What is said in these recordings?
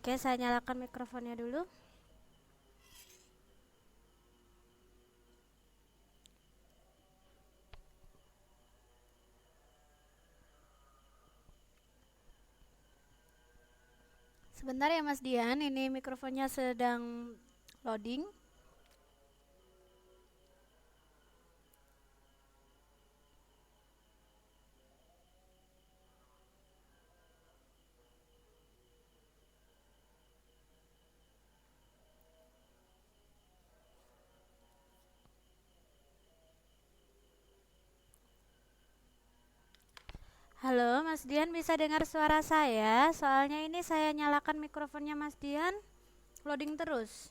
Oke, saya nyalakan mikrofonnya dulu. Sebentar ya Mas Dian, ini mikrofonnya sedang loading. Halo Mas Dian, bisa dengar suara saya? Soalnya ini saya nyalakan mikrofonnya Mas Dian, loading terus.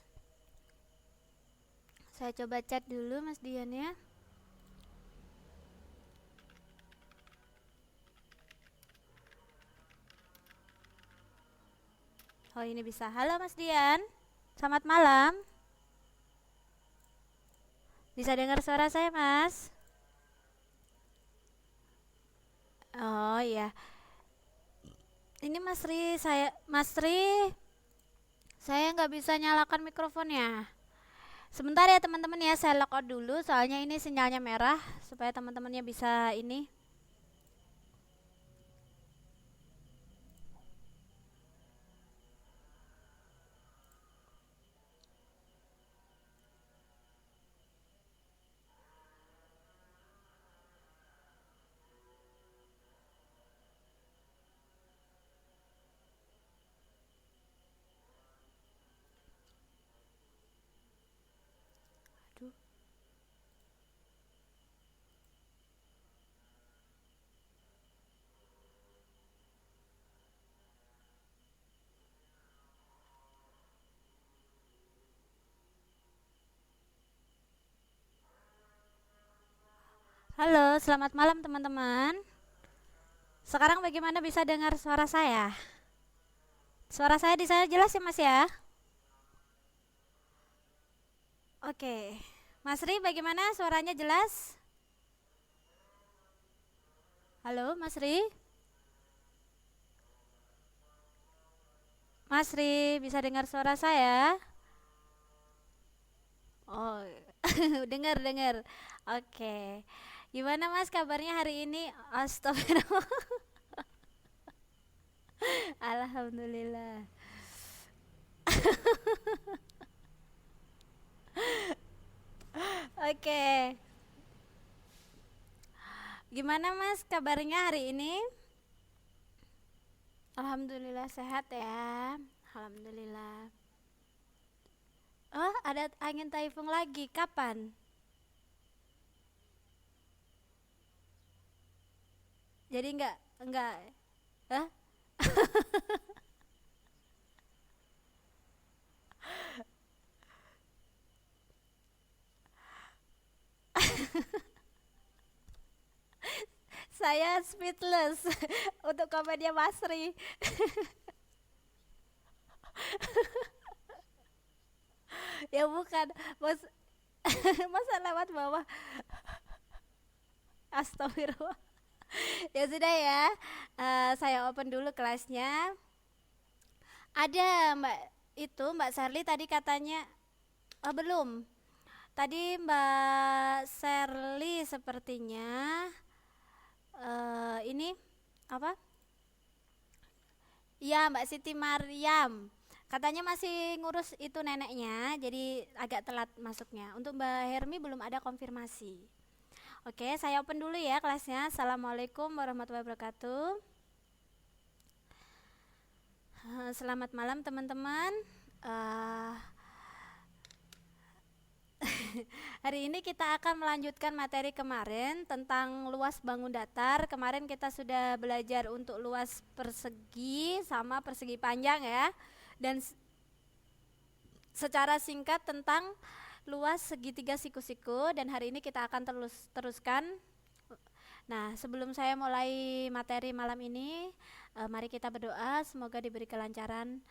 Saya coba chat dulu Mas Dian ya. Oh ini bisa. Halo Mas Dian, selamat malam. Bisa dengar suara saya Mas? Oh iya, ini saya nggak bisa nyalakan mikrofonnya. Sebentar ya teman-teman ya, saya logout dulu soalnya ini sinyalnya merah supaya teman-temannya bisa ini. Aduh. Halo, selamat malam teman-teman. Sekarang bagaimana bisa dengar suara saya? Suara saya di sana jelas ya Mas ya? Oke. Mas Ri bagaimana suaranya jelas? Halo Mas Ri? Mas Ri bisa dengar suara saya? Oh, dengar. Oke. Gimana Mas kabarnya hari ini? Astagfirullah. Alhamdulillah. Oke. Gimana Mas kabarnya hari ini? Alhamdulillah sehat ya. Alhamdulillah. Oh, ada angin taifung lagi. Kapan? Jadi enggak. Hah? Saya speechless untuk komennya Mas Ri. Ya bukan, Mas. Masa lewat bawah. Astagfirullah. Ya sudah ya. Saya open dulu kelasnya. Ada Mbak itu Mbak Sherly tadi katanya belum. Tadi Mbak Sherly sepertinya ini apa? Ya, Mbak Siti Maryam. Katanya masih ngurus itu neneknya, jadi agak telat masuknya. Untuk Mbak Hermi belum ada konfirmasi. Oke, saya open dulu ya kelasnya. Assalamualaikum warahmatullahi wabarakatuh. Selamat malam teman-teman. Eh, Hari ini kita akan melanjutkan materi kemarin tentang luas bangun datar. Kemarin kita sudah belajar untuk luas persegi sama persegi panjang ya. Dan secara singkat tentang luas segitiga siku-siku, dan hari ini kita akan teruskan. Nah, sebelum saya mulai materi malam ini, mari kita berdoa semoga diberi kelancaran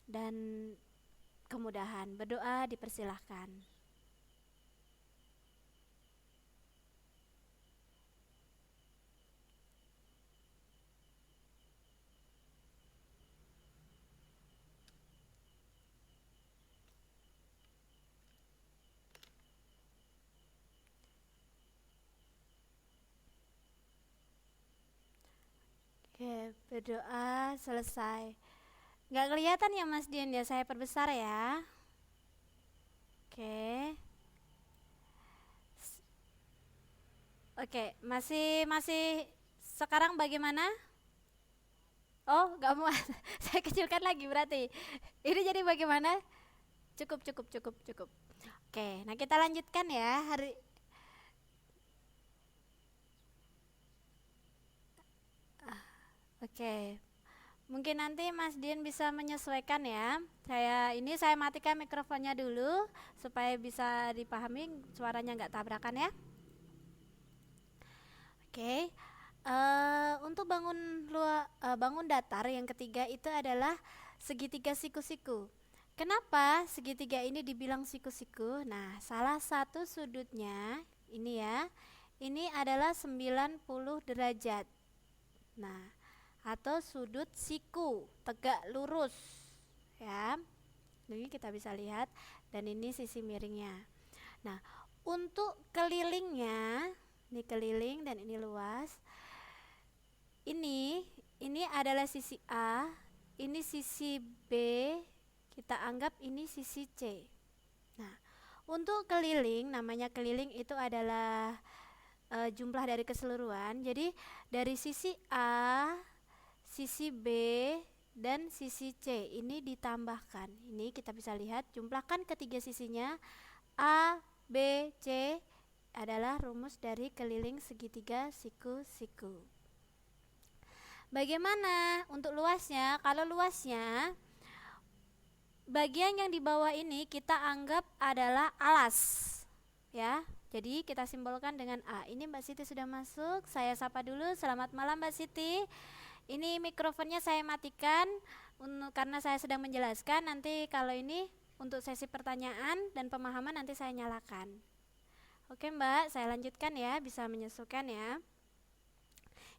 dan kemudahan. Berdoa dipersilahkan. Oke, berdoa selesai. Nggak kelihatan ya Mas Dian ya, saya perbesar ya. Oke. Oke, masih masih sekarang bagaimana? Oh, nggak mau. Saya kecilkan lagi berarti. Ini jadi bagaimana? Cukup, cukup, cukup, cukup. Oke, nah kita lanjutkan ya. Oke, mungkin nanti Mas Dian bisa menyesuaikan ya. Saya matikan mikrofonnya dulu supaya bisa dipahami suaranya nggak tabrakan ya. Oke, untuk bangun datar yang ketiga itu adalah segitiga siku-siku. Kenapa segitiga ini dibilang siku-siku? Nah, salah satu sudutnya ini ya, ini adalah 90 derajat. Nah, atau sudut siku, tegak lurus. Ya, ini kita bisa lihat dan ini sisi miringnya. Nah, untuk kelilingnya, ini keliling dan ini luas. Ini adalah sisi A, ini sisi B, kita anggap ini sisi C. Nah, untuk keliling, namanya keliling itu adalah jumlah dari keseluruhan. Jadi dari sisi A, sisi B, dan sisi C ini ditambahkan. Ini kita bisa lihat, jumlahkan ketiga sisinya A, B, C adalah rumus dari keliling segitiga siku-siku. Bagaimana untuk luasnya? Kalau luasnya, bagian yang di bawah ini kita anggap adalah alas, ya. Jadi kita simbolkan dengan A. Ini Mbak Siti sudah masuk. Saya sapa dulu. Selamat malam Mbak Siti. Ini mikrofonnya saya matikan karena saya sedang menjelaskan. Nanti kalau ini untuk sesi pertanyaan dan pemahaman nanti saya nyalakan. Oke Mbak, saya lanjutkan ya. Bisa menyesuaikan ya.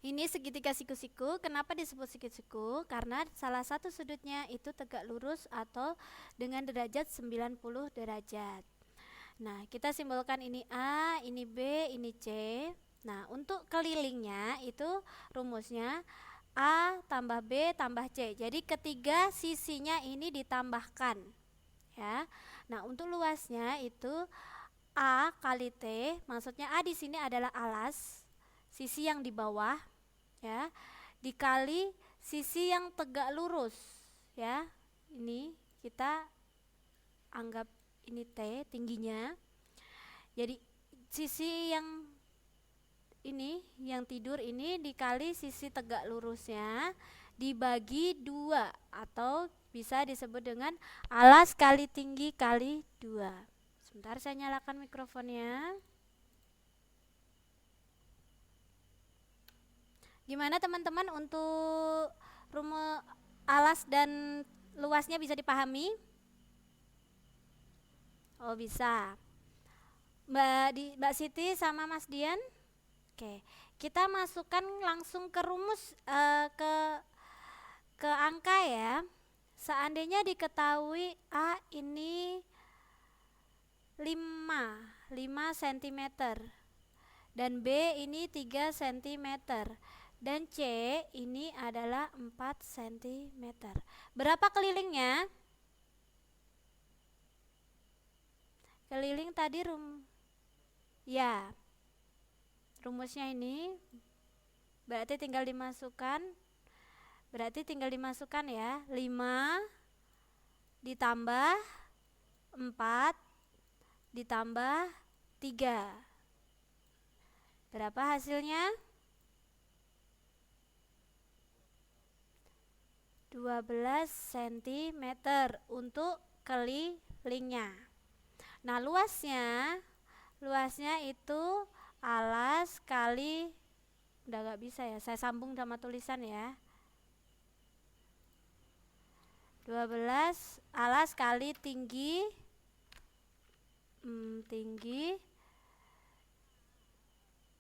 Ini segitiga siku-siku. Kenapa disebut siku-siku? Karena salah satu sudutnya itu tegak lurus atau dengan derajat 90 derajat. Nah, kita simbolkan ini A, ini B, ini C. Nah, untuk kelilingnya itu rumusnya A tambah B tambah C. Jadi ketiga sisinya ini ditambahkan. Ya. Nah, untuk luasnya itu A kali T, maksudnya A di sini adalah alas, sisi yang di bawah, ya, dikali sisi yang tegak lurus, ya. Ini kita anggap ini T tingginya. Jadi sisi yang ini, yang tidur ini dikali sisi tegak lurusnya dibagi 2 atau bisa disebut dengan alas kali tinggi kali 2. Sebentar saya nyalakan mikrofonnya. Gimana teman-teman untuk rumus alas dan luasnya bisa dipahami? Oh bisa. Mbak Siti sama Mas Dian? Oke, kita masukkan langsung ke rumus ke angka ya. Seandainya diketahui A ini 5 cm dan B ini 3 cm dan C ini adalah 4 cm. Berapa kelilingnya? Keliling tadi ya, rumusnya ini berarti tinggal dimasukkan ya, 5 ditambah 4 ditambah 3. Berapa hasilnya? 12 cm untuk kelilingnya. Nah, luasnya itu alas kali, udah gak bisa ya, saya sambung sama tulisan ya. 12 alas kali tinggi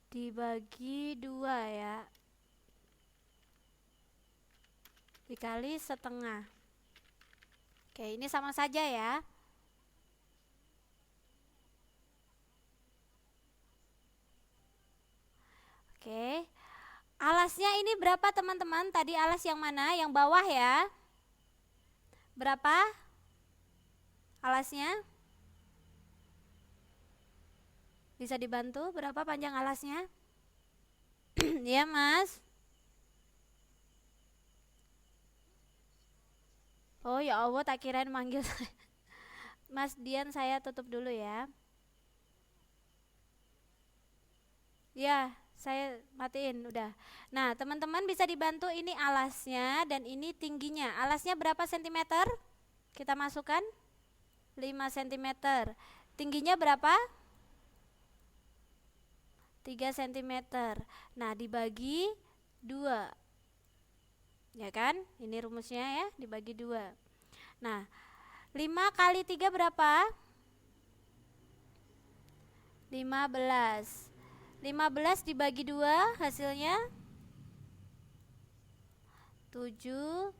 dibagi 2 ya, dikali setengah. Oke, ini sama saja ya. Oke, Alasnya ini berapa teman-teman? Tadi alas yang mana? Yang bawah ya. Berapa alasnya? Bisa dibantu? Berapa panjang alasnya? Ya Mas. Oh ya Allah, tak kirain manggil saya. Mas Dian, saya tutup dulu ya. Ya, saya matiin udah. Nah, teman-teman bisa dibantu, ini alasnya dan ini tingginya. Alasnya berapa sentimeter? Kita masukkan 5 sentimeter. Tingginya berapa? 3 sentimeter. Nah, dibagi 2. Ya kan? Ini rumusnya ya, dibagi 2. Nah, 5 kali 3 berapa? 15. 15 dibagi 2 hasilnya 7,5.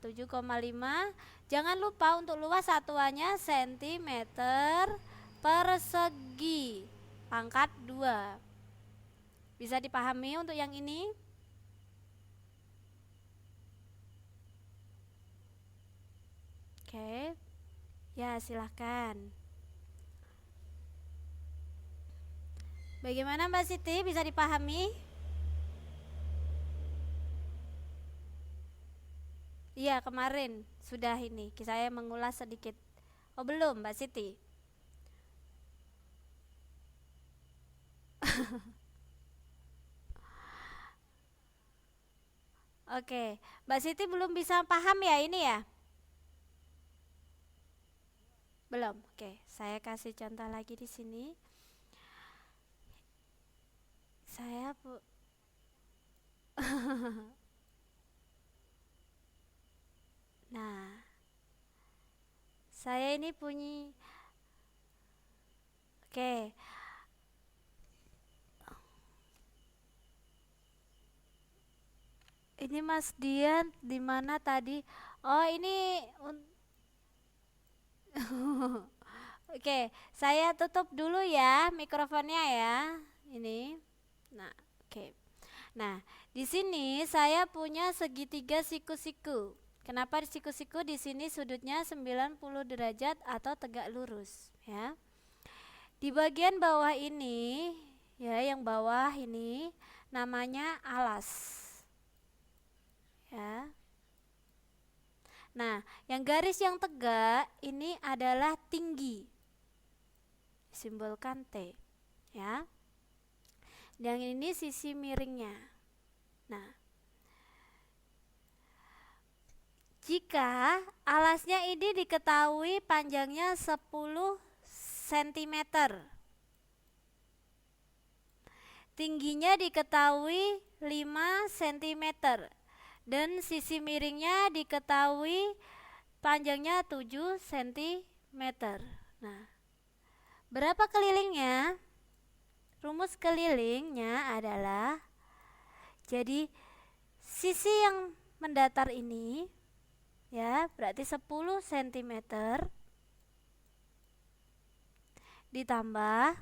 7,5. Jangan lupa untuk luas satuannya sentimeter persegi pangkat 2. Bisa dipahami untuk yang ini? Oke. Ya, silahkan. Bagaimana Mbak Siti, bisa dipahami? Iya, kemarin sudah ini saya mengulas sedikit. Oh belum Mbak Siti? Oke, Mbak Siti belum bisa paham ya ini ya? Belum. Oke, saya kasih contoh lagi di sini. Saya Nah, saya ini punya. Oke. Ini Mas Dian di mana tadi? Oh, ini Oke, saya tutup dulu ya mikrofonnya ya. Ini. Nah, oke. Nah, di sini saya punya segitiga siku-siku. Kenapa siku-siku? Di sini sudutnya 90 derajat atau tegak lurus, ya. Di bagian bawah ini, ya, yang bawah ini namanya alas. Ya. Nah, yang garis yang tegak ini adalah tinggi. Simbolkan T, ya. Dan ini sisi miringnya. Nah, jika alasnya ini diketahui panjangnya 10 cm, tingginya diketahui 5 cm, dan sisi miringnya diketahui panjangnya 7 cm. Nah, berapa kelilingnya? Rumus kelilingnya adalah, jadi sisi yang mendatar ini, ya, berarti 10 cm ditambah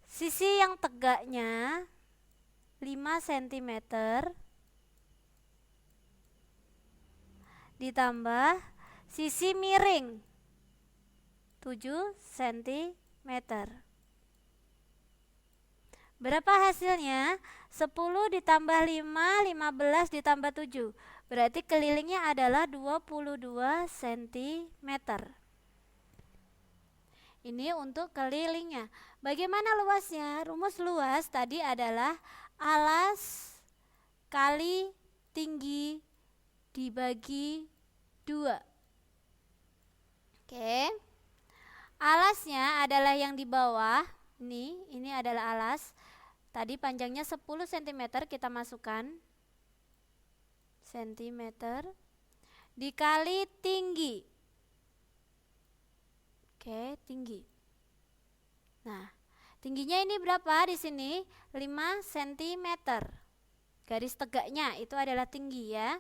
sisi yang tegaknya 5 cm ditambah sisi miring 7 cm. Berapa hasilnya? 10 ditambah 5, 15 ditambah 7. Berarti kelilingnya adalah 22 cm. Ini untuk kelilingnya. Bagaimana luasnya? Rumus luas tadi adalah alas kali tinggi dibagi 2. Oke. Alasnya adalah yang di bawah. Ini adalah alas. Tadi panjangnya 10 cm, kita masukkan cm dikali tinggi. Oke, tinggi. Nah, tingginya ini berapa di sini? 5 cm. Garis tegaknya itu adalah tinggi ya.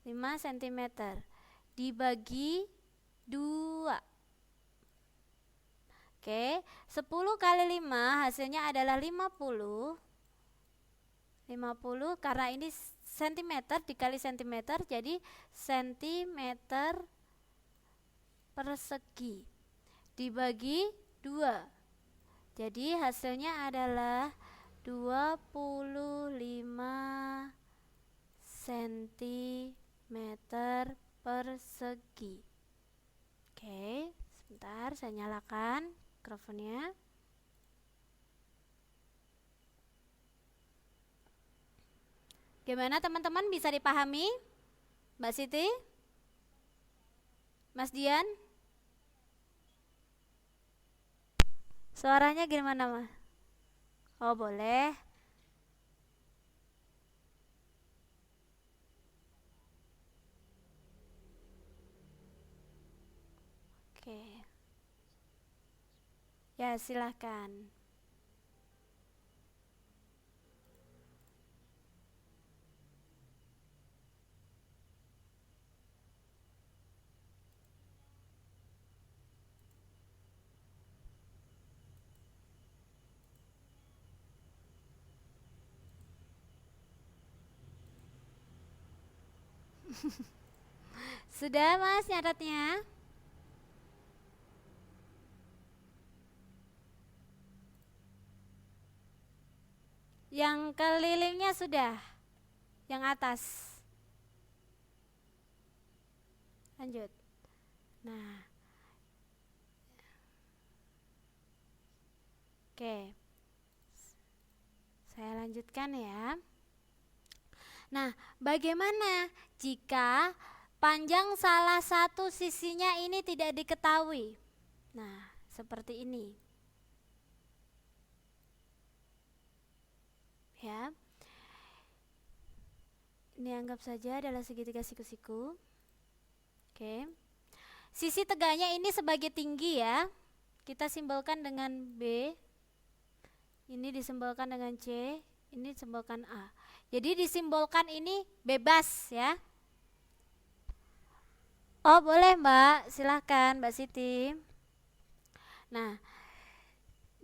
5 cm dibagi 2. Oke, 10 kali 5 hasilnya adalah 50. 50 karena ini sentimeter dikali sentimeter jadi sentimeter persegi dibagi 2. Jadi hasilnya adalah 25 sentimeter persegi. Oke, sebentar saya nyalakan mikrofonnya. Gimana teman-teman, bisa dipahami? Mbak Siti? Mas Dian? Suaranya gimana, Mas? Oh, boleh. Oke. Ya, silahkan. Sudah, Mas, nyatetnya? Yang kelilingnya sudah, yang atas. Lanjut. Nah, oke. Saya lanjutkan ya. Nah, bagaimana jika panjang salah satu sisinya ini tidak diketahui? Nah, seperti ini. Ya. Ini anggap saja adalah segitiga siku-siku. Oke. Sisi tegaknya ini sebagai tinggi ya. Kita simbolkan dengan B. Ini disimbolkan dengan C, ini disimbolkan A. Jadi disimbolkan ini bebas ya. Oh, boleh Mbak, silahkan Mbak Siti. Nah,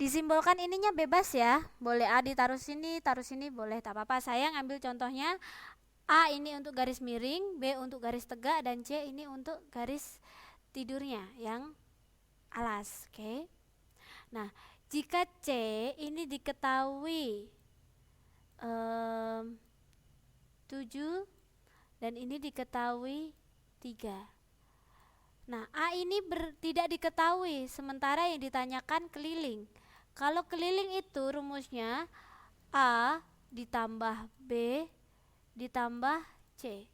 disimbolkan ininya bebas ya. Boleh A ditaruh sini boleh, tak apa-apa. Saya ngambil contohnya A ini untuk garis miring, B untuk garis tegak, dan C ini untuk garis tidurnya yang alas. Oke. Nah, jika C ini diketahui 7 dan ini diketahui 3. Nah, A ini tidak diketahui, sementara yang ditanyakan keliling. Kalau keliling itu rumusnya A ditambah B ditambah C.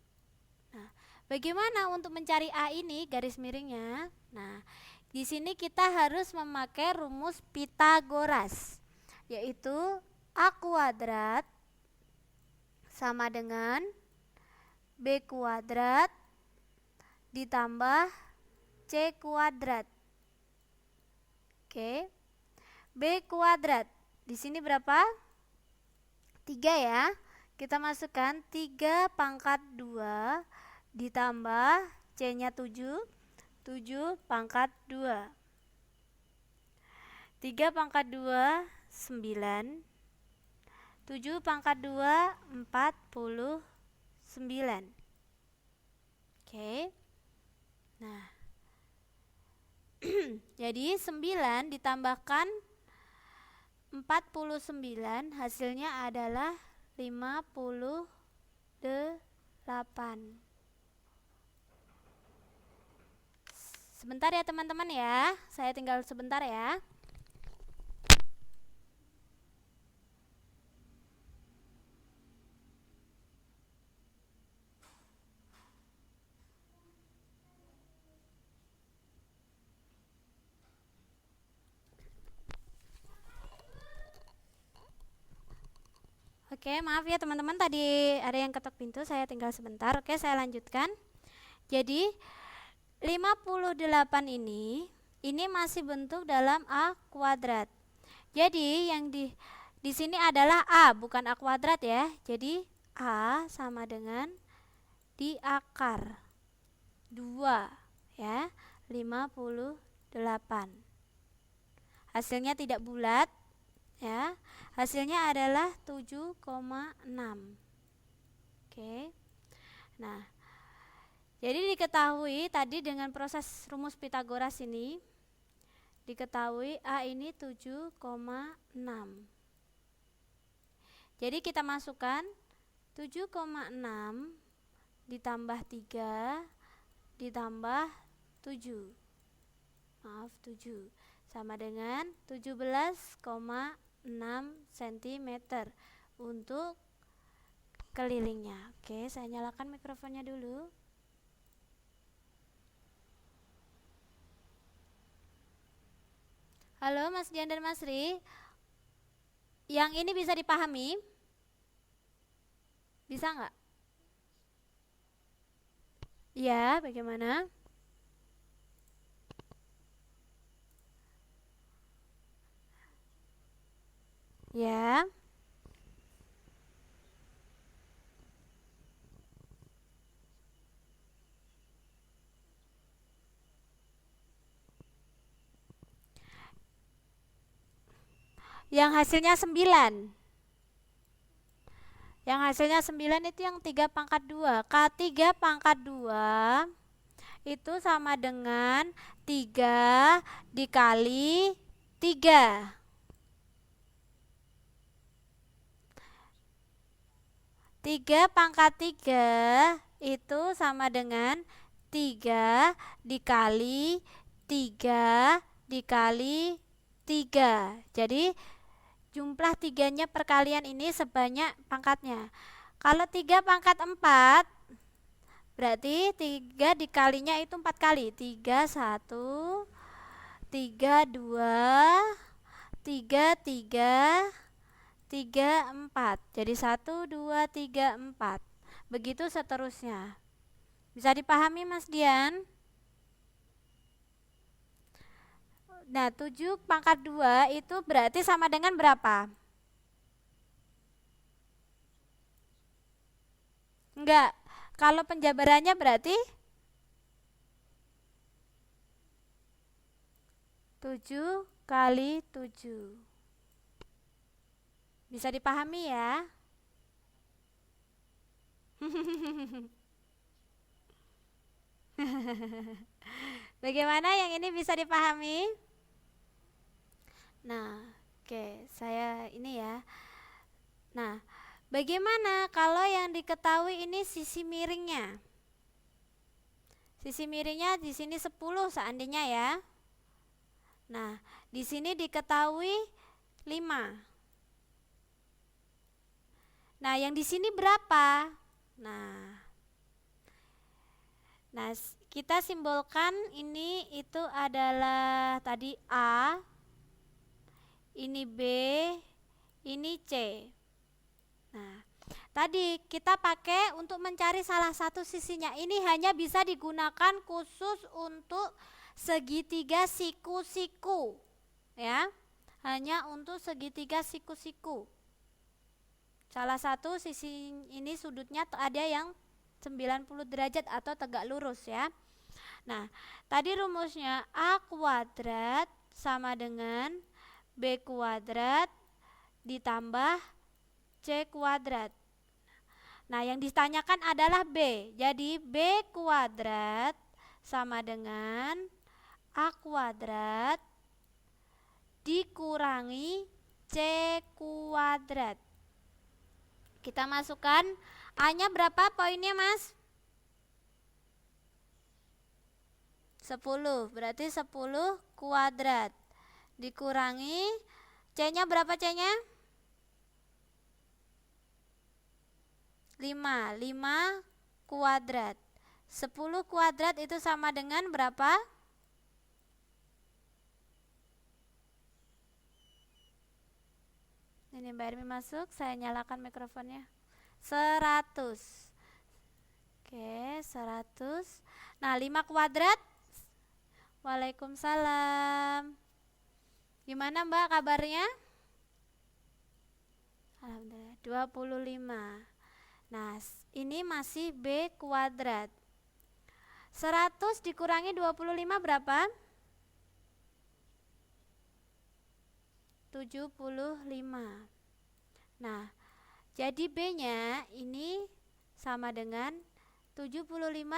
Nah, bagaimana untuk mencari A ini garis miringnya? Nah, di sini kita harus memakai rumus Pitagoras, yaitu A kuadrat sama dengan B kuadrat ditambah C kuadrat. Oke. B kuadrat. Di sini berapa? 3 ya. Kita masukkan 3 pangkat 2 ditambah C-nya 7. 7 pangkat 2. 3 pangkat 2 9. 7 pangkat 2 49. Oke. Nah, jadi 9 ditambahkan 49 hasilnya adalah 58. Sebentar ya teman-teman ya, saya tinggal sebentar ya. Oke, maaf ya teman-teman, tadi ada yang ketok pintu, saya tinggal sebentar. Oke, saya lanjutkan. Jadi 58 ini masih bentuk dalam A kuadrat. Jadi yang di sini adalah A, bukan A kuadrat ya. Jadi A sama dengan di akar 2 ya, 58. Hasilnya tidak bulat ya. Hasilnya adalah 7,6. Oke. Nah, jadi diketahui tadi dengan proses rumus Pitagoras ini diketahui A ini 7,6. Jadi kita masukkan 7,6 ditambah 3 ditambah 7. Maaf, 7 sama dengan 17,6 cm untuk kelilingnya. Oke, saya nyalakan mikrofonnya dulu. Halo Mas Dian dan Mas Ri. Yang ini bisa dipahami? Bisa nggak? Ya, bagaimana? Ya. Yang hasilnya 9. Yang hasilnya 9 itu yang 3 pangkat 2. K3 pangkat 2 itu sama dengan 3 dikali 3. 3 pangkat 3 itu sama dengan 3 dikali 3 dikali 3. Jadi jumlah 3-nya perkalian ini sebanyak pangkatnya. Kalau 3 pangkat 4 berarti 3 dikalinya itu 4 kali. 3 1, 3 2, 3 3, 3 4. Jadi 1 2 3 4. Begitu seterusnya. Bisa dipahami Mas Dian? Nah, 7 pangkat 2 itu berarti sama dengan berapa? Enggak. Kalau penjabarannya berarti 7 kali 7. Bisa dipahami ya? Bagaimana yang ini bisa dipahami? Nah, oke, saya ini ya. Nah, bagaimana kalau yang diketahui ini sisi miringnya? Sisi miringnya di sini 10 seandainya ya. Nah, di sini diketahui 5. Nah, yang di sini berapa? Nah, kita simbolkan ini itu adalah tadi A, ini B, ini C. Nah, tadi kita pakai untuk mencari salah satu sisinya. Ini hanya bisa digunakan khusus untuk segitiga siku-siku. Ya, hanya untuk segitiga siku-siku. Salah satu sisi ini sudutnya ada yang 90 derajat atau tegak lurus ya. Nah, tadi rumusnya A kuadrat sama dengan B kuadrat ditambah C kuadrat. Nah, yang ditanyakan adalah B. Jadi B kuadrat sama dengan A kuadrat dikurangi C kuadrat. Kita masukkan A-nya berapa poinnya Mas? 10. Berarti 10 kuadrat dikurangi C-nya berapa C-nya? 5 kuadrat. 10 kuadrat itu sama dengan berapa? Ini Mbak Ermi masuk, saya nyalakan mikrofonnya. 100. Oke, 100. Nah, 5 kuadrat. Waalaikumsalam. Gimana Mbak kabarnya? Alhamdulillah, 25. Nah, ini masih B kuadrat. 100 dikurangi 25 berapa? 75. Nah, jadi B-nya ini sama dengan 75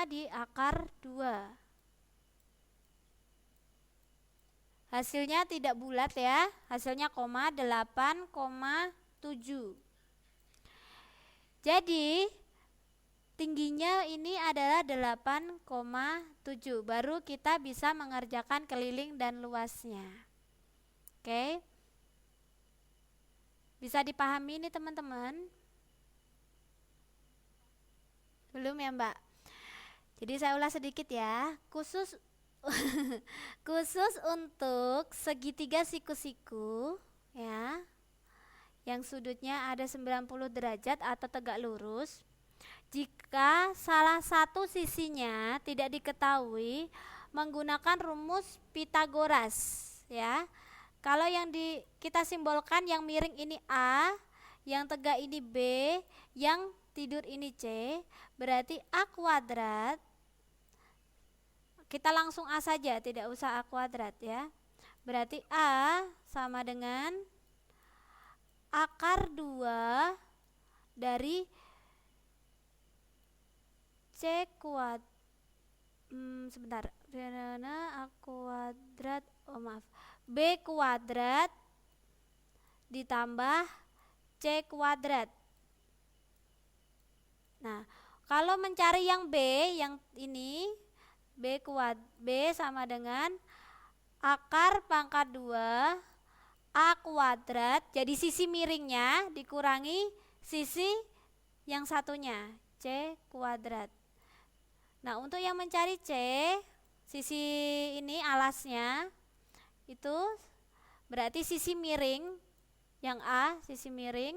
di akar 2. Hasilnya tidak bulat ya, hasilnya 8,7. Jadi tingginya ini adalah 8,7. Baru kita bisa mengerjakan keliling dan luasnya. Oke. Bisa dipahami ini teman-teman? Belum ya Mbak? Jadi saya ulas sedikit ya. Khusus untuk segitiga siku-siku ya, yang sudutnya ada 90 derajat atau tegak lurus. Jika salah satu sisinya tidak diketahui menggunakan rumus Pitagoras ya. Kalau yang kita simbolkan yang miring ini A, yang tegak ini B, yang tidur ini C, berarti A kuadrat. Kita langsung A saja, tidak usah A kuadrat ya. Berarti A sama dengan akar 2 dari C kuadrat. Sebentar. A kuadrat, B kuadrat ditambah C kuadrat. Nah, kalau mencari yang B, yang ini B sama dengan akar pangkat 2 A kuadrat, jadi sisi miringnya dikurangi sisi yang satunya, C kuadrat. Nah, untuk yang mencari C, sisi ini alasnya itu berarti sisi miring yang A, sisi miring,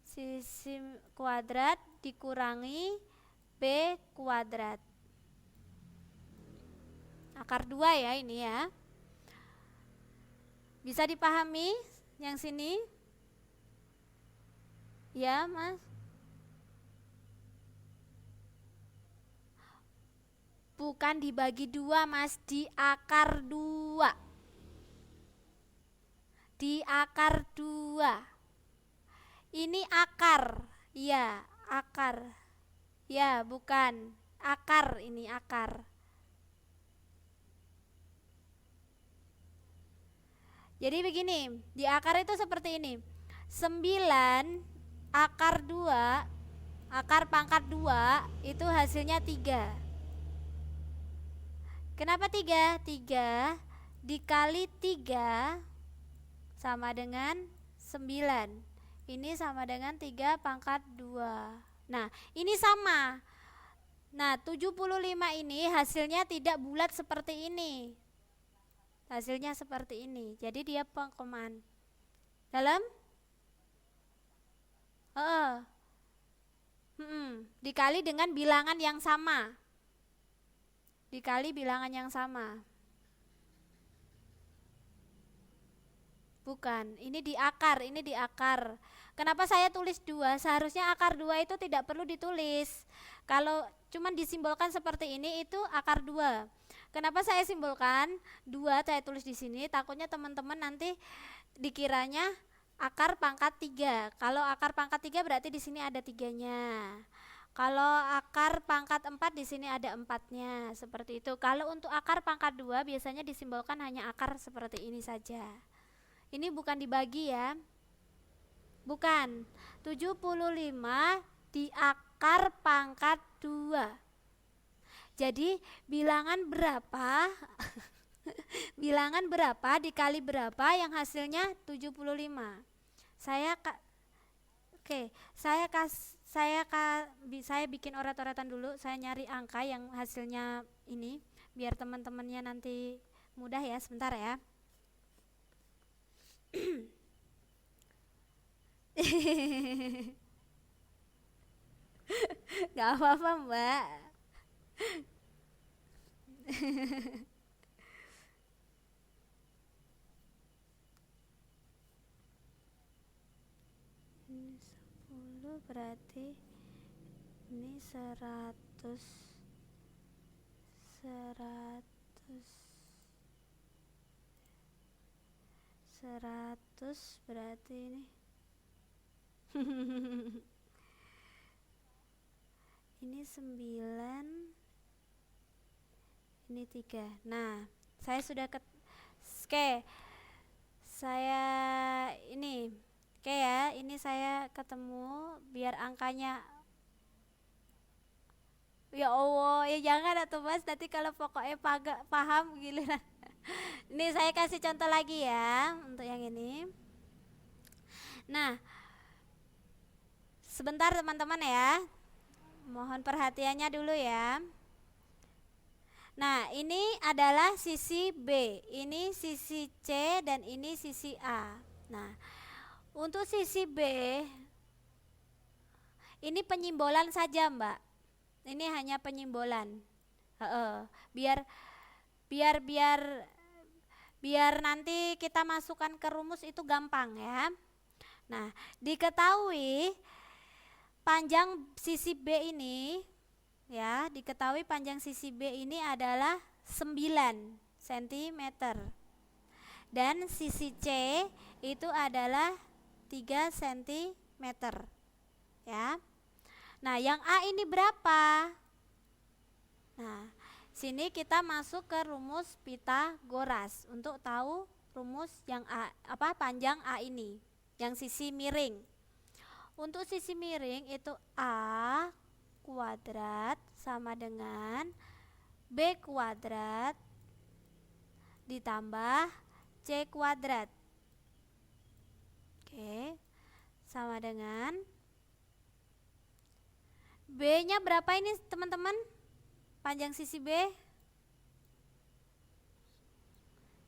sisi kuadrat dikurangi B kuadrat. Akar 2 ya ini ya. Bisa dipahami yang sini? Ya, Mas? Bukan dibagi 2, Mas, di akar 2. Di akar 2. Ini akar. Ya, akar. Ya, bukan. Akar, ini akar. Jadi begini, di akar itu seperti ini. 9 akar 2, akar pangkat 2 itu hasilnya 3. Kenapa 3? 3 dikali 3 sama dengan 9. Ini sama dengan 3 pangkat 2. Nah, ini sama. Nah, 75 ini hasilnya tidak bulat seperti ini. Hasilnya seperti ini. Jadi dia pengkoman. Dalam? Dikali dengan bilangan yang sama. Dikali bilangan yang sama. Bukan, ini di akar, ini di akar. Kenapa saya tulis 2? Seharusnya akar 2 itu tidak perlu ditulis. Kalau cuman disimbolkan seperti ini itu akar 2. Kenapa saya simbolkan 2 saya tulis di sini? Takutnya teman-teman nanti dikiranya akar pangkat 3. Kalau akar pangkat 3 berarti di sini ada 3-nya. Kalau akar pangkat 4 di sini ada 4-nya, seperti itu. Kalau untuk akar pangkat 2 biasanya disimbolkan hanya akar seperti ini saja. Ini bukan dibagi ya. Bukan. 75 di akar pangkat 2. Jadi bilangan berapa? Bilangan berapa dikali berapa yang hasilnya 75. Saya bikin oret-oretan dulu. Saya nyari angka yang hasilnya ini biar teman-temannya nanti mudah ya. Sebentar ya. Gak apa-apa Mbak. Ini 10 berarti ini 100 100 100 berarti ini. Ini 9, ini 3. Nah, saya sudah oke. Saya ini oke ya, ini saya ketemu biar angkanya. Ya Allah, ya jangan atuh Mas, nanti kalau pokoknya paham giliran. Ini saya kasih contoh lagi ya untuk yang ini. Nah, sebentar teman-teman ya. Mohon perhatiannya dulu ya. Nah, ini adalah sisi B, ini sisi C, dan ini sisi A. Nah, untuk sisi B, ini penyimbolan saja Mbak. Ini hanya penyimbolan. Biar biar biar biar nanti kita masukkan ke rumus itu gampang ya. Nah, diketahui panjang sisi B ini ya, diketahui panjang sisi B ini adalah 9 cm dan sisi C itu adalah 3 cm ya. Nah, yang A ini berapa? Nah, sini kita masuk ke rumus Pitagoras untuk tahu rumus yang A, panjang A ini, yang sisi miring. Untuk sisi miring itu A kuadrat sama dengan B kuadrat ditambah C kuadrat. Oke, sama dengan B-nya berapa ini teman-teman? Panjang sisi B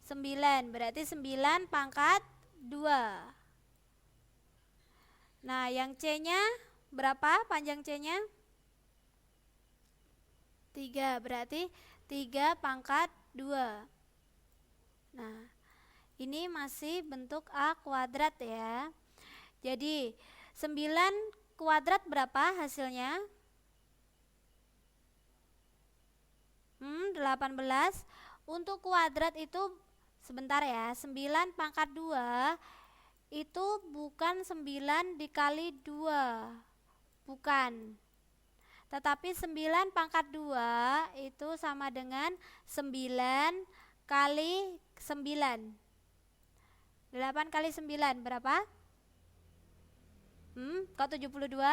9, berarti 9 pangkat 2. Nah, yang C-nya berapa panjang C-nya? 3, berarti 3 pangkat 2. Nah, ini masih bentuk A kuadrat ya. Jadi 9 kuadrat berapa hasilnya? 18. Untuk kuadrat itu sebentar ya, 9 pangkat 2 itu bukan 9 dikali 2, bukan, tetapi 9 pangkat 2 itu sama dengan 9 kali 9. 8 kali 9 berapa? Kok 72?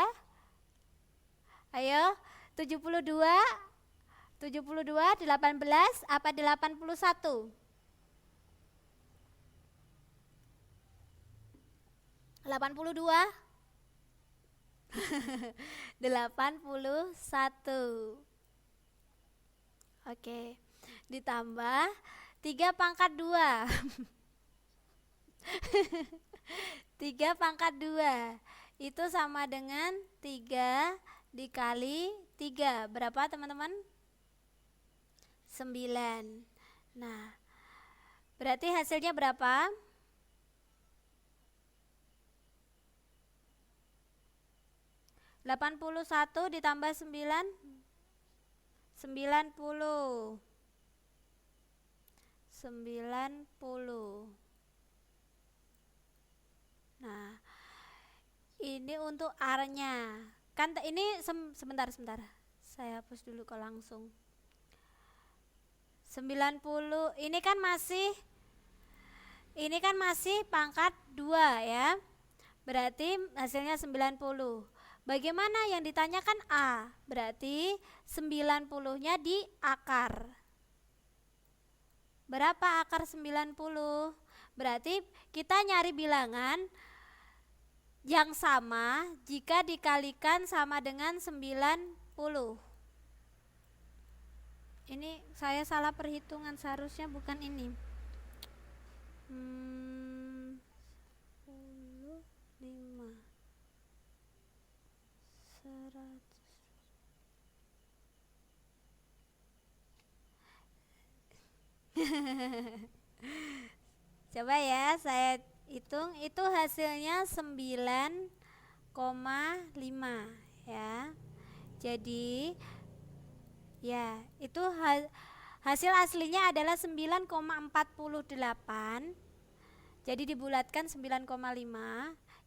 Ayo, 72 18 apa 81? 82. 81. Oke. Ditambah 3 pangkat 2. 3 pangkat 2 itu sama dengan 3 dikali 3. Berapa teman-teman? 9. Nah, berarti hasilnya berapa? 81 ditambah 9, 90. 90. Nah, ini untuk R-nya. Kan ini sebentar. Saya hapus dulu kok langsung. 90 ini kan masih pangkat 2 ya. Berarti hasilnya 90. Bagaimana yang ditanyakan A? Berarti 90-nya di akar. Berapa akar 90? Berarti kita nyari bilangan yang sama jika dikalikan sama dengan 90. Ini saya salah perhitungan, seharusnya bukan ini. 5 100. Coba ya saya hitung, itu hasilnya 9,5 ya. Jadi ya, itu hasil aslinya adalah 9,48. Jadi dibulatkan 9,5.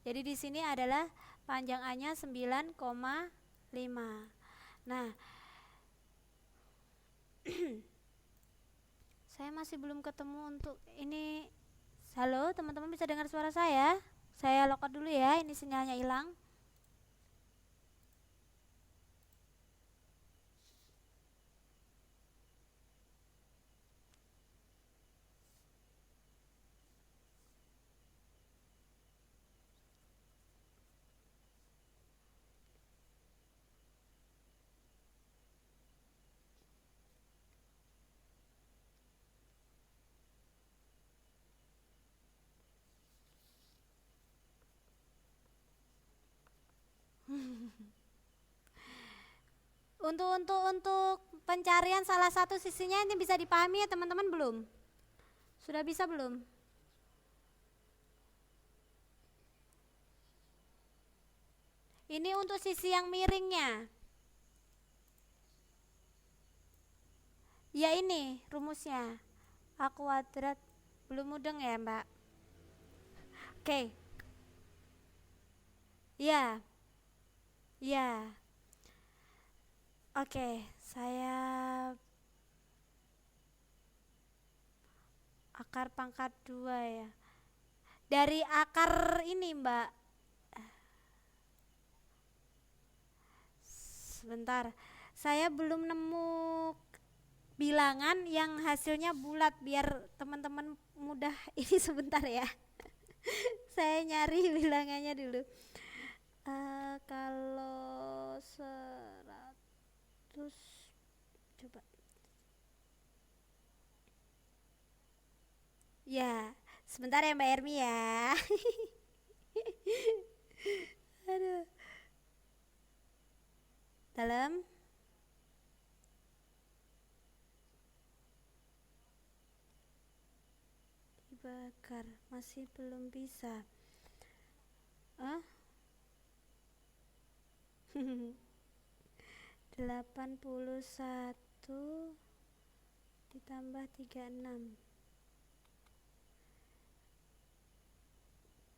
Jadi di sini adalah panjang A-nya 9,5. Nah, saya masih belum ketemu untuk ini. Halo, teman-teman bisa dengar suara saya? Saya lock out dulu ya, ini sinyalnya hilang. Untuk pencarian salah satu sisinya ini bisa dipahami ya teman-teman belum? Sudah bisa belum? Ini untuk sisi yang miringnya. Ya ini rumusnya. A kuadrat. Belum mudeng ya Mbak? Oke. Ya. Ya. Oke, saya akar pangkat 2 ya. Dari akar ini Mbak. Sebentar. Saya belum nemu bilangan yang hasilnya bulat biar teman-teman mudah. Ini sebentar ya. Saya nyari bilangannya dulu. Kalau 100 coba. Ya, sebentar ya Mbak Ermi ya. Aduh. Dalam dibakar masih belum bisa. 81 ditambah 36.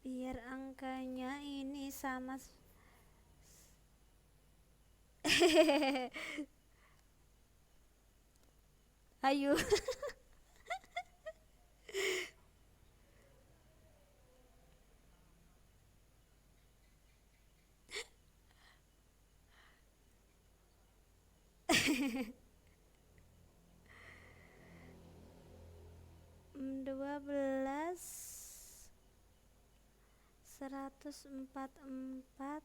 Biar angkanya ini sama. Ayo. Dua belas 144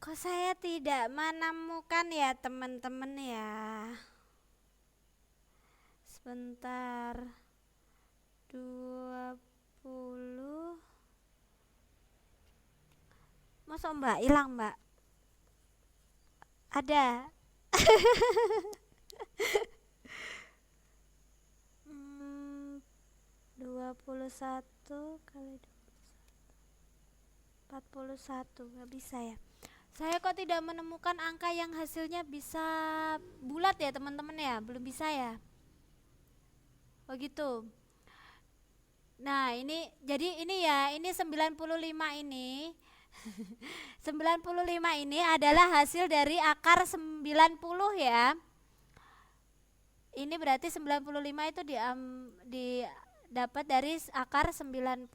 Kok saya tidak menemukan ya teman-teman ya. Sebentar. 20. Masa Mbak hilang Mbak? Ada. 21 kali 41 nggak bisa ya. Saya kok tidak menemukan angka yang hasilnya bisa bulat ya teman-teman ya, belum bisa ya. Oh gitu. Nah ini jadi ini ya, ini 95 ini 95 ini adalah hasil dari akar 90 ya. Ini berarti 95 itu dapat dari akar 90.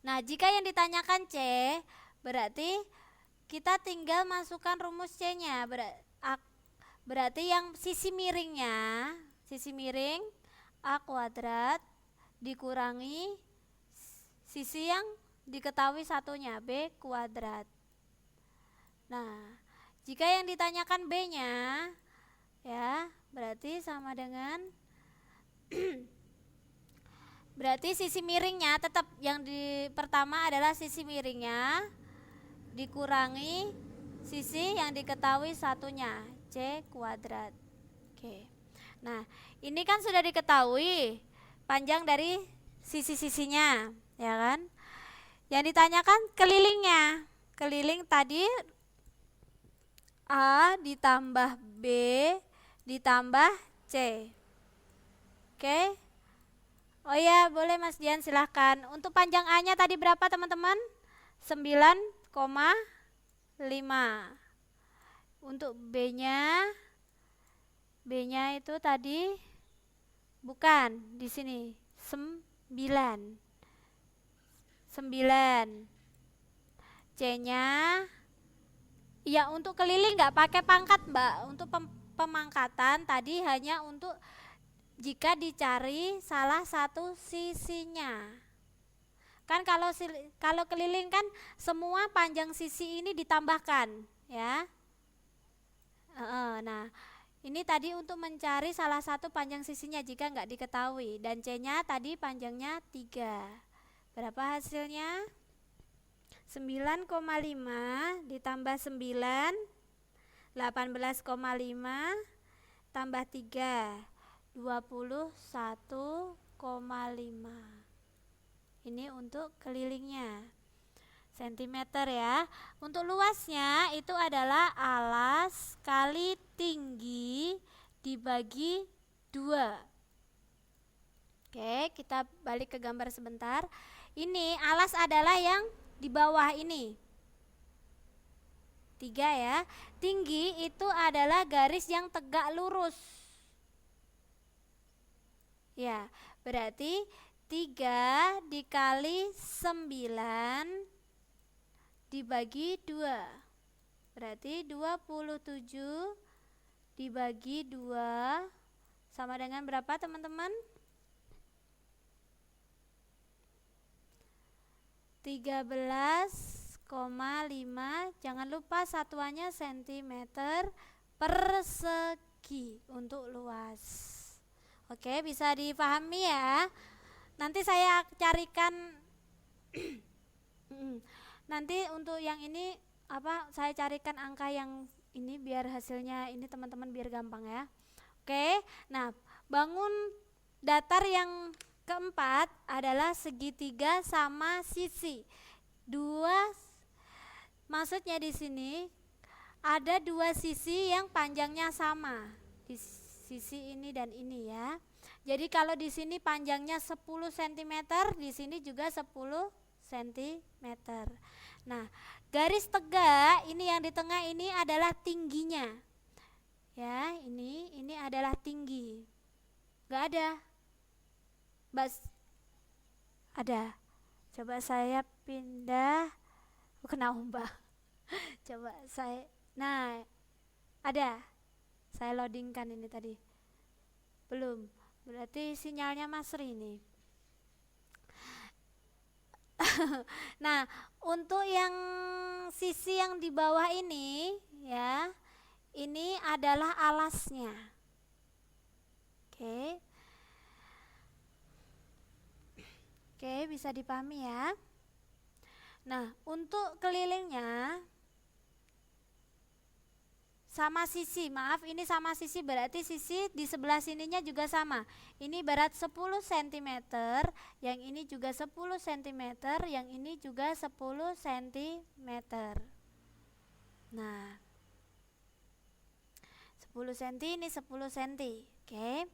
Nah, jika yang ditanyakan C, berarti kita tinggal masukkan rumus C-nya. Berarti yang sisi miringnya, sisi miring A kuadrat dikurangi sisi yang diketahui satunya B kuadrat. Nah, jika yang ditanyakan B-nya ya, berarti sama dengan berarti sisi miringnya tetap yang di pertama adalah sisi miringnya dikurangi sisi yang diketahui satunya C kuadrat. Oke. Nah, ini kan sudah diketahui panjang dari sisi-sisinya, ya kan? Yang ditanyakan kelilingnya. Keliling tadi A ditambah B ditambah C. Oke. Oh ya, boleh Mas Dian silahkan. Untuk panjang A-nya tadi berapa teman-teman? 9,5. Untuk B-nya itu tadi bukan di sini 9. C-nya ya untuk keliling nggak pakai pangkat Mbak. Untuk pemangkatan tadi hanya untuk jika dicari salah satu sisinya. Kan kalau keliling kan semua panjang sisi ini ditambahkan, ya. Nah, ini tadi untuk mencari salah satu panjang sisinya jika nggak diketahui. Dan C-nya tadi panjangnya 3. Berapa hasilnya? 9,5 ditambah 9, 18,5 tambah 3, 21,5. Ini untuk kelilingnya. Sentimeter ya. Untuk luasnya itu adalah alas kali tinggi dibagi 2. Oke, kita balik ke gambar sebentar. Ini alas adalah yang di bawah ini 3 ya. Tinggi itu adalah garis yang tegak lurus. Ya, berarti 3 dikali 9 dibagi 2. Berarti 27 dibagi 2 sama dengan berapa teman-teman? 13,5. Jangan lupa satuannya cm persegi untuk luas. Oke, bisa dipahami ya. Nanti saya carikan nanti untuk yang ini saya carikan angka yang ini biar hasilnya ini teman-teman biar gampang ya. Oke. Nah, bangun datar yang keempat adalah segitiga sama sisi. Maksudnya di sini ada 2 sisi yang panjangnya sama. Di sisi ini dan ini ya. Jadi kalau di sini panjangnya 10 cm, di sini juga 10 cm. Nah, garis tegak ini yang di tengah ini adalah tingginya. Ya, ini adalah tinggi. Gak ada. Ada. Coba saya pindah. Kena ombak. Coba nah, ada. Saya loadingkan ini tadi. Belum. Berarti sinyalnya Masri ini. Nah, untuk yang sisi yang di bawah ini ya, ini adalah alasnya. Oke. Oke, bisa dipahami ya. Nah, untuk kelilingnya sama sisi, ini sama sisi berarti sisi di sebelah sininya juga sama. Ini berat 10 cm, yang ini juga 10 cm, yang ini juga 10 cm. Nah, 10 cm ini 10 cm. Oke.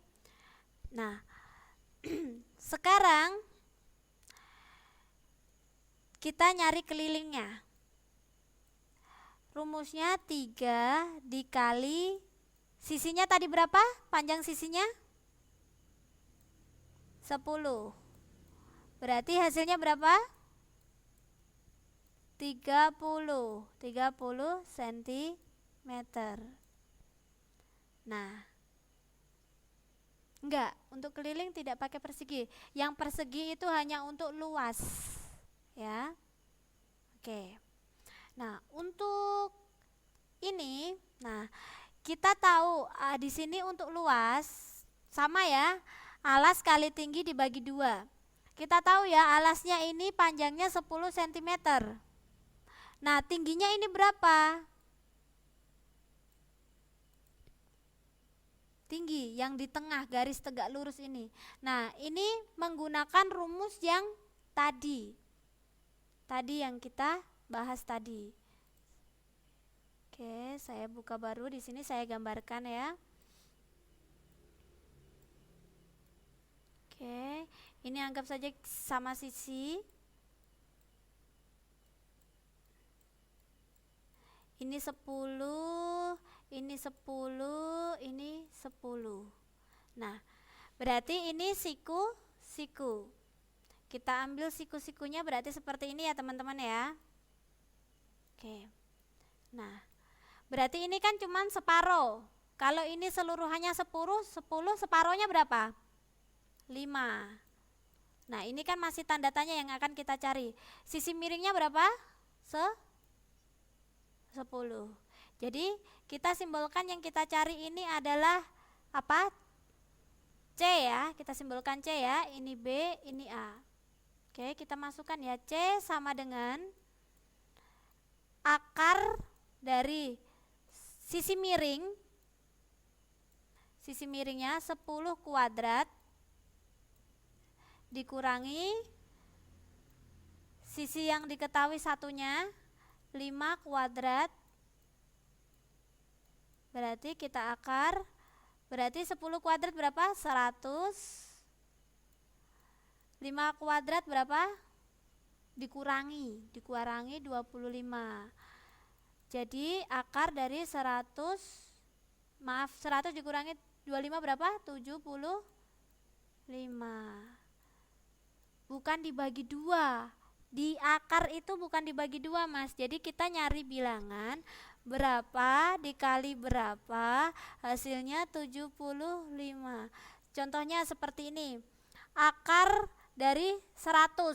Nah, sekarang kita nyari kelilingnya. Rumusnya 3 dikali sisinya tadi berapa? Panjang sisinya 10. Berarti hasilnya berapa? 30 cm. Nah, enggak, untuk keliling tidak pakai persegi. Yang persegi itu hanya untuk luas. Ya. Oke. Nah, untuk ini, kita tahu di sini untuk luas sama ya, alas kali tinggi dibagi 2. Kita tahu ya, alasnya ini panjangnya 10 cm. Nah, tingginya ini berapa? tinggi, yang di tengah garis tegak lurus ini. Nah, ini menggunakan rumus yang tadi yang kita bahas tadi. Oke, saya buka baru di sini, saya gambarkan ya. Oke, ini anggap saja sama sisi. Ini 10, ini 10, ini 10. Nah, berarti ini siku. Kita ambil siku-sikunya berarti seperti ini ya teman-teman ya. Oke. Nah, berarti ini kan cuman separuh. Kalau ini seluruhannya 10, separuhnya berapa? 5. Nah, ini kan masih tanda tanya yang akan kita cari. Sisi miringnya berapa? 10. Jadi kita simbolkan yang kita cari ini adalah apa? C ya, kita simbolkan C ya. Ini B, ini A. Oke, kita masukkan ya. C sama dengan akar dari sisi miring. Sisi miringnya 10 kuadrat dikurangi sisi yang diketahui satunya 5 kuadrat, berarti kita akar, berarti 10 kuadrat berapa? 100. 5 kuadrat berapa? Dikurangi 25. Jadi akar dari 100 dikurangi 25 berapa? 75. Bukan dibagi 2. Di akar itu bukan dibagi 2, Mas. Jadi kita nyari bilangan berapa dikali berapa, hasilnya 75. Contohnya seperti ini. Akar dari 100.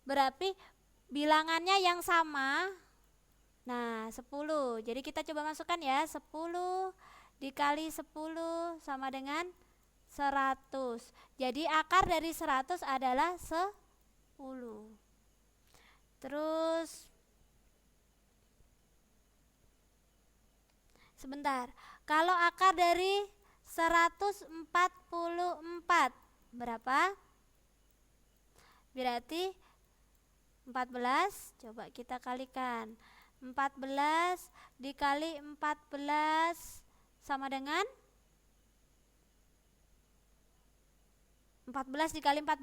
Berarti bilangannya yang sama. Nah, 10. Jadi kita coba masukkan ya. 10 dikali 10 sama dengan 100. Jadi akar dari 100 adalah 10. Terus sebentar. Kalau akar dari 144 berapa? Berarti 14. Coba kita kalikan. 14 dikali 14 sama dengan 14 dikali 14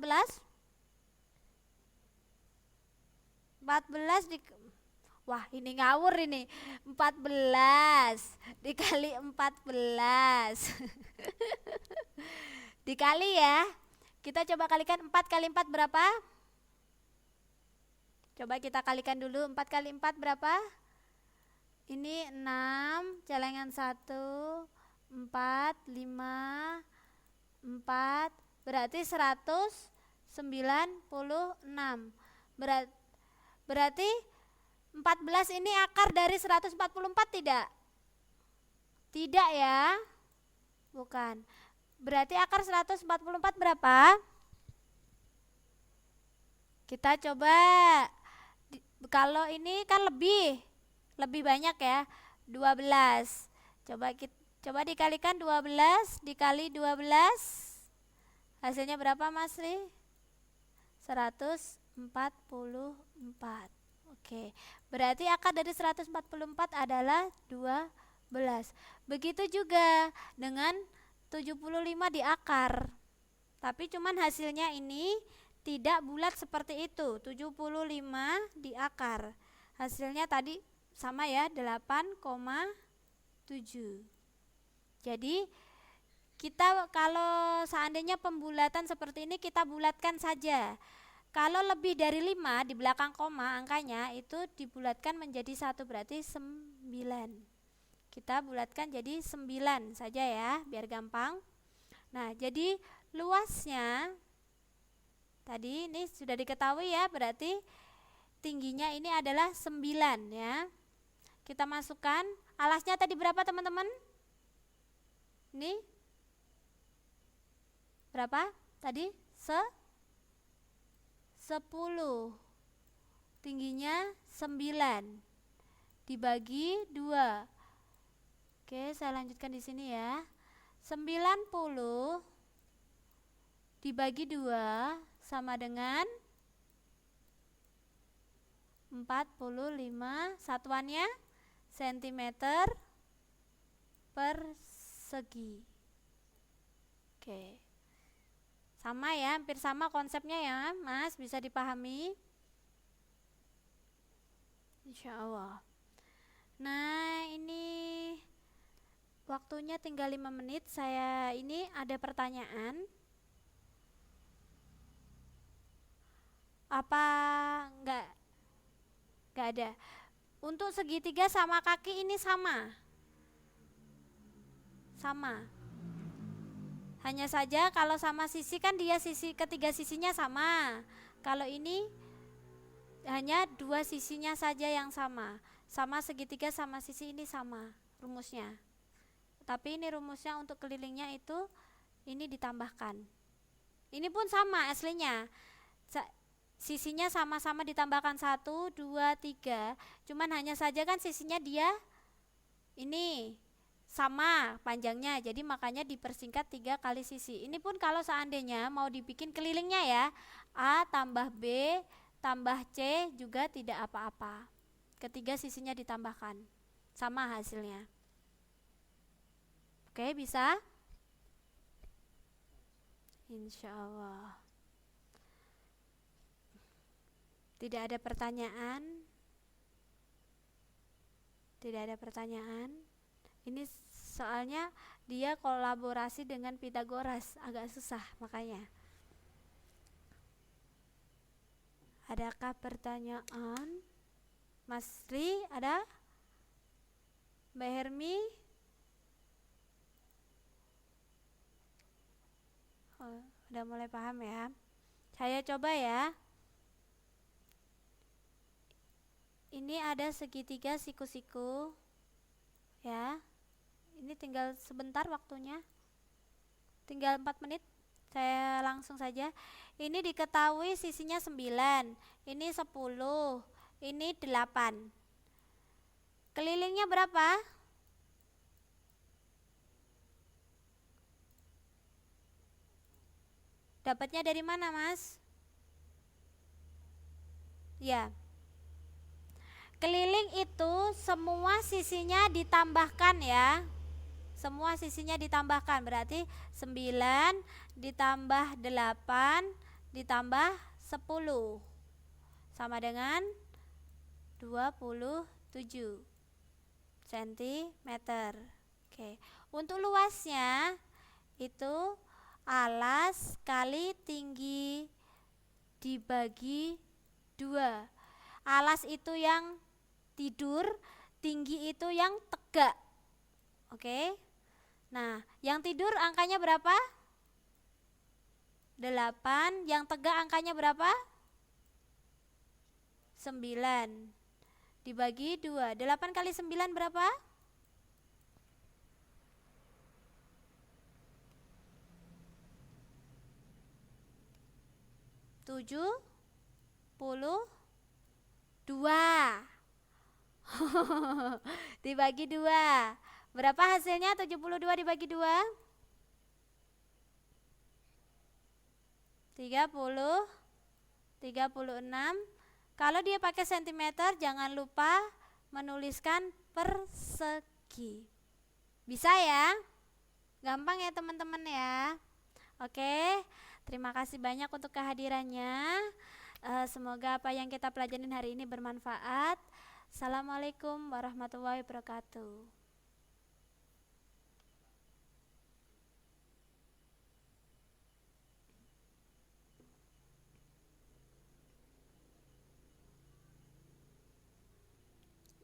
wah ini ngawur ini. 14 dikali 14 dikali ya, kita coba kalikan. 4 kali 4 berapa? Coba kita kalikan dulu. 4 kali 4 berapa? Ini 6, celengan 1, 4, 5, 4, berarti 196. Berarti 14 ini akar dari 144 tidak? Tidak ya? Bukan. Berarti akar 144 berapa? Kita coba, kalau ini kan lebih banyak ya, 12. Coba dikalikan 12 dikali 12. Hasilnya berapa Mas Ri? 144. Oke, berarti akar dari 144 adalah 12. Begitu juga dengan 75 di akar. Tapi cuman hasilnya ini tidak bulat seperti itu. 75 di akar. Hasilnya tadi sama ya, 8,7. Jadi kita kalau seandainya pembulatan seperti ini, kita bulatkan saja. Kalau lebih dari 5 di belakang koma angkanya itu dibulatkan menjadi 1, berarti 9. Kita bulatkan jadi 9 saja ya, biar gampang. Nah, jadi luasnya tadi ini sudah diketahui ya, berarti tingginya ini adalah 9 ya. Kita masukkan, alasnya tadi berapa teman-teman? Ini berapa tadi? 10. Tingginya 9 dibagi 2. Oke, saya lanjutkan di sini ya. 90 dibagi 2 sama dengan 45, satuannya sentimeter persegi. Oke. Sama ya, hampir sama konsepnya ya, Mas, bisa dipahami? Insya Allah. Nah, ini waktunya tinggal 5 menit. Saya ini ada pertanyaan. Apa enggak? Enggak ada. Untuk segitiga sama kaki ini sama. Sama. Hanya saja kalau sama sisi kan dia sisi ketiga sisinya sama. Kalau ini hanya dua sisinya saja yang sama. Sama segitiga sama sisi ini sama rumusnya. Tapi ini rumusnya untuk kelilingnya itu ini ditambahkan. Ini pun sama aslinya. Sisinya sama-sama ditambahkan 1, 2, 3. Cuman hanya saja kan sisinya dia ini sama panjangnya, jadi makanya dipersingkat 3 kali sisi. Ini pun kalau seandainya mau dibikin kelilingnya ya, A tambah B tambah C juga tidak apa-apa. Ketiga sisinya ditambahkan, sama hasilnya. Oke, bisa? Insya Allah. Tidak ada pertanyaan? Tidak ada pertanyaan? Ini soalnya dia kolaborasi dengan Pitagoras, agak susah makanya. Adakah pertanyaan? Mas Ri, ada? Mbak Hermi? Oh, udah mulai paham ya? Saya coba ya. Ini ada segitiga siku-siku ya. Ini tinggal sebentar waktunya, tinggal 4 menit. Saya langsung saja. Ini diketahui sisinya 9, ini 10, ini 8. Kelilingnya berapa? Dapatnya dari mana, Mas? Ya, keliling itu semua sisinya ditambahkan ya. Semua sisinya ditambahkan, berarti 9 ditambah 8 ditambah 10 sama dengan 27 cm. Oke. Untuk luasnya itu alas kali tinggi dibagi 2. Alas itu yang tidur, tinggi itu yang tegak. Oke. Nah, yang tidur angkanya berapa? 8. Yang tegak angkanya berapa? 9. Dibagi 2. 8 kali 9 berapa? 72. Dibagi 2. Berapa hasilnya 72 dibagi 2? 30, 36. Kalau dia pakai sentimeter jangan lupa menuliskan persegi. Bisa ya? Gampang ya teman-teman ya. Oke, terima kasih banyak untuk kehadirannya. Semoga apa yang kita pelajarin hari ini bermanfaat. Assalamualaikum warahmatullahi wabarakatuh.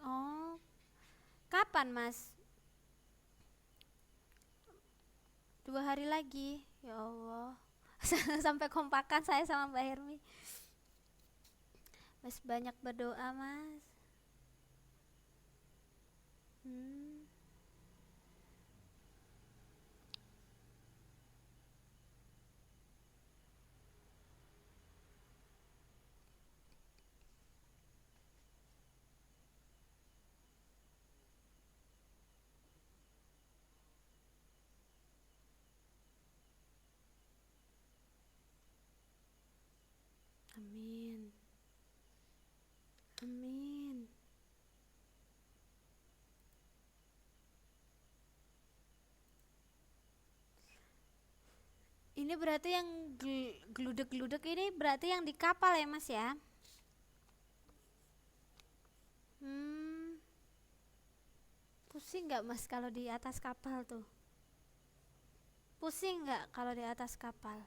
Oh, kapan Mas? 2 hari lagi. Ya Allah. Sampai kompakan saya sama Mbak Hermi. Mas banyak berdoa, Mas. Ini berarti yang gludek-gludek ini berarti yang di kapal ya Mas ya? Hmm, pusing nggak Mas kalau di atas kapal tuh? Pusing nggak kalau di atas kapal?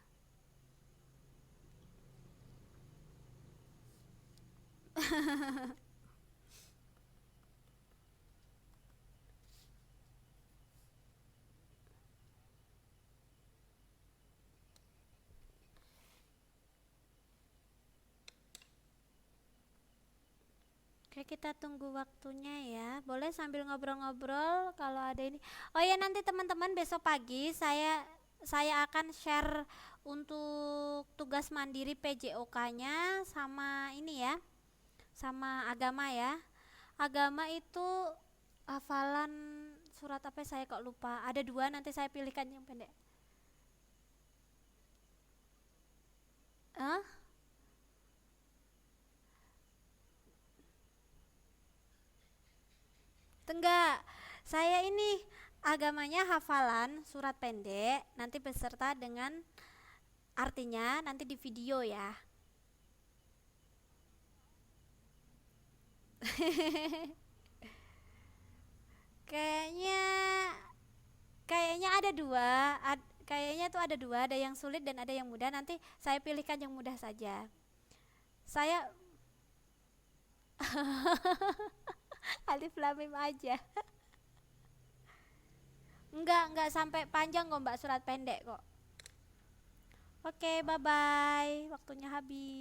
Oke, kita tunggu waktunya ya. Boleh sambil ngobrol-ngobrol kalau ada ini. Oh ya, nanti teman-teman besok pagi saya akan share untuk tugas mandiri PJOK-nya sama ini ya, sama agama ya. Agama itu hafalan surat apa saya kok lupa. Ada dua, nanti saya pilihkan yang pendek. Hah? Enggak, saya ini agamanya hafalan surat pendek, nanti beserta dengan artinya nanti di video ya. Kayaknya kayaknya ada dua, kayaknya tuh ada dua, ada yang sulit dan ada yang mudah. Nanti saya pilihkan yang mudah saja. Saya alif lam mim aja. Enggak sampai panjang kok Mbak, surat pendek kok. Oke, bye bye. Waktunya habis.